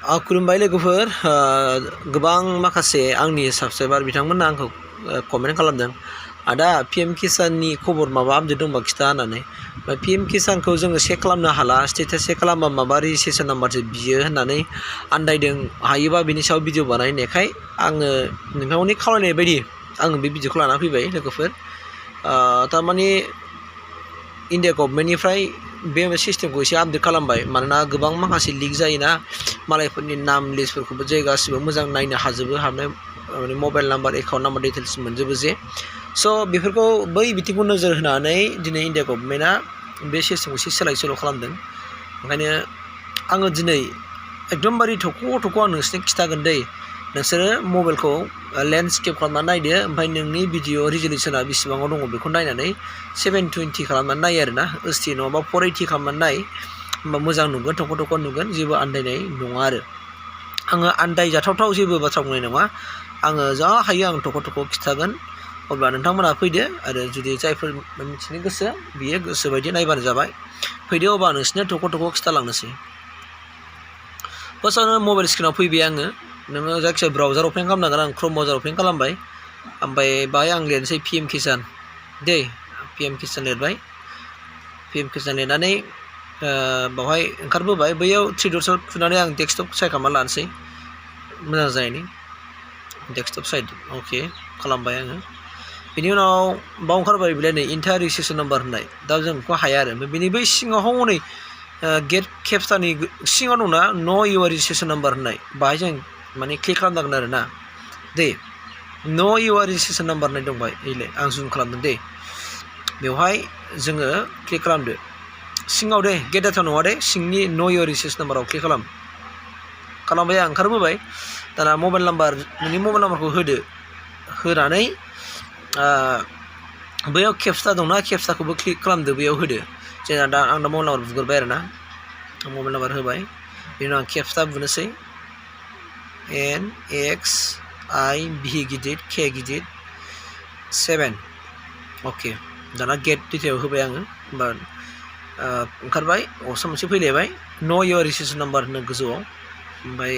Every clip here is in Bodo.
खुलुमबाय लोगोफोर गोबां माखासे आंनि साबस्क्राइबार बिथांमोना आंखौ कमेन्ट खालामदों आदा PM किसाननि खबर माबा आपडेट दंबा खिथा होननानै PM किसानखौ जोङो चेक खालामनो हाला स्टेटास चेक खालामबा माबा रेजिस्ट्रेसन नाम्बारसो बियो होननानै आन्दायदों हायोबा बिनि सायाव भिडिअ बानायनायखाय आङो नोंथांमोननि खावलायनाय बायदि आङो बे भिडिअखौ लाना फैबाय लोगोफोर थारमाने इन्डिया गभर्नमेन्टनिफ्राय बे सिस्टेमखौ एसे आपडेट खालामबाय मानोना गोबां माखासे लिक जायोना मालायफोरनि नाम लिस्टफोरखौबो जे गासिबो मोजां नायनो हाजोबो हाबनाय माने mobile number account number details मोनजोबो जे स' बेफोरखौ बै बिथिंखौ नोजोर होनानै दिनै इन्डिया गभर्नमेन्टआ बे सिस्टेमखौ एसे सोलाय सोल' खालामदों ओंखायनो आङो दिनै एकदमबारे थख' आं नोंसोरनो खिथागोन दै नोंसोरो मबाइलखौ लेन्डस्केप खालामनानै नायदो ओमफ्राय नोंनि भिडिअ रिजलिउसना बेसेबाङाव दङ बेखौ नायनानै 720 खालामनानै नाय आरोना ओसटि नङाबा 480 खालामनानै नाय होमबा मोजां नुगोन थख' नुगोन जेबो आन्दायनाय नङा आरो आङो आन्दायजाथावथाव जेबो बाथ्रा बुंनाय नङा आङो जा हायो आं थख' खिथागोन अब्ला नोंथांमोना फैदो आरो जुदि जायफोर मिथिनो गोसो बियो गोसो बायदि नायबानो जाबाय फैदो अब्ला नोंसोरनो थख' खिथालांनोसै फार्स्टआवनो मबाइल स्क्रिनाव फैबाय आङो नोङो जायखिजाया ब्राउजार अपेन खालामनांगोन आं क्रोम ब्राउजार अपेन खालामबाय ओमफ्राय बाहाय आं लिरनोसै PM किसान दे PM किसान लिरबाय PM किसान लिरनानै बावहाय ओंखारबोबाय बैयाव 3 डट्सआव थुनानै आं डेस्कटप साइड खालामना लानोसै मोजां जानायनि डेस्कटप साइड अके खालामबाय आङो बेनि उनाव बाव ओंखारबाय बिलाय नै इन्टार रेजिस्ट्रेसन नाम्बार होननाय दा जों बेखौ हाया आरो ओमफ्राय बेनि बै सिङाव हनै गेट केपस्टानि सिङाव दंना न' इउआर रेजिस्ट्रेसन नाम्बार होननाय बाहाय जों माने क्लिक खालामनांगोन आरो ना दे न' इउआर रेजिस्ट्रेसन नाम्बार होननाय दंबाय ओइलाय आं जुम खालामदों दे बेवहाय जोङो क्लिक खालामदो सिङाव दे गेट डाटा नङा दे सिंनि न' इउआर रेजिस्ट्रेसन नाम्बाराव क्लिक खालामबाय आं ओंखारबोबाय दाना मबाइल नाम्बार नोंनि मबाइल नाम्बारखौ होदो होनानै बैयाव केपस्टा दंना केपस्टाखौबो क्लिक खालामदो बैयाव होदो जेनेबा दा आं दा मबाइल नाम्बार बुगोरबाय आरो ना मबाइल नाम्बार होबाय बेनि उनाव आं केपस्टा बुनोसै NXIB गिदिर K गिदिर 7 अके दाना गेट डिटेल होबाय आङो होमबा ओंखारबाय अपसन मोनसे फैलायबाय न' इउआर रेजिस्ट्रेसन नाम्बार होनो गोजौआव ओमफ्राय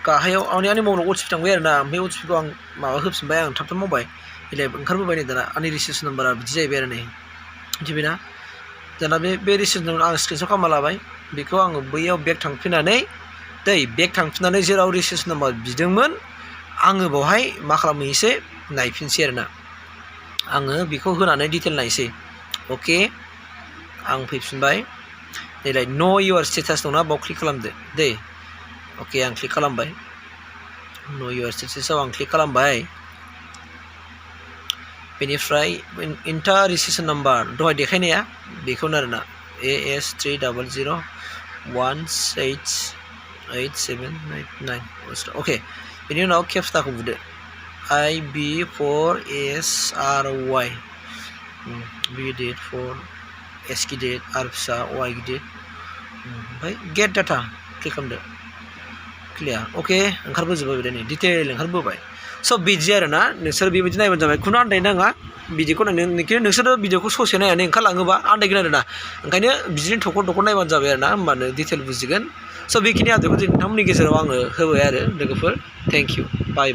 गाहायाव आंनि मबाइलाव OTP थांबाय आरो ना ओमफ्राय OTP खौ आं माबा होफिनबाय आं थाब मावबाय बेलाय ओंखारबोबाय नै दाना आंनि रेजिस्ट्रेसन नाम्बारा बिदि जाहैबाय आरो नै मिथिबायना दाना बे रेजिस्ट्रेसन आं स्क्रिनशट खालामना लाबाय बेखौ आङो बैयाव बेक थांफिननानै बेक थांफिननानै जेराव रेजिस्ट्रेसन नाम्बार बिदोंमोन आङो बावहाय मा खालामहैनोसै नायफिनसै आरो ना आङो बेखौ होनानै डिटेल नायसै अके आं फैफिनबाय नैलाय न' इउआर स्टेटास दंना बाव क्लिक खालामदो दे अके आं क्लिक खालामबाय न' इउआर स्टेटासाव आं क्लिक खालामबाय बेनिफ्राय इन्टार रेजिस्ट्रेसन नाम्बार दहाय देखायनाया बेखौनो आरोना AS300168789 अके बेनि उनाव केपस्टाखौ बुदो IB4SRY B गिदिर 4 S गिदिर R फिसा Y गिदिर ओमफ्राय गेट डाटा क्लिक खालामदो क्लियार अके ओंखारबोजोबबाय बिदिनो डिटेल ओंखारबोबाय स' बिदि आरो ना नोंसोर बेबायदि नायबानो जाबाय खुनु आन्दायनो नाङा बिदिखौ नोंसोरो भिडिअखौ ससे नायनानै ओंखारलाङोबा आन्दायगोन आरो ना ओंखायनो बिदिनो थख' नायबानो जाबाय आरो ना होमबानो डिटेल बुजिगोन स' बेखिनि आपडेटखौ नोंथांमोननि गेजेराव आङो होबाय आरो लोगोफोर थेंक इउ बाय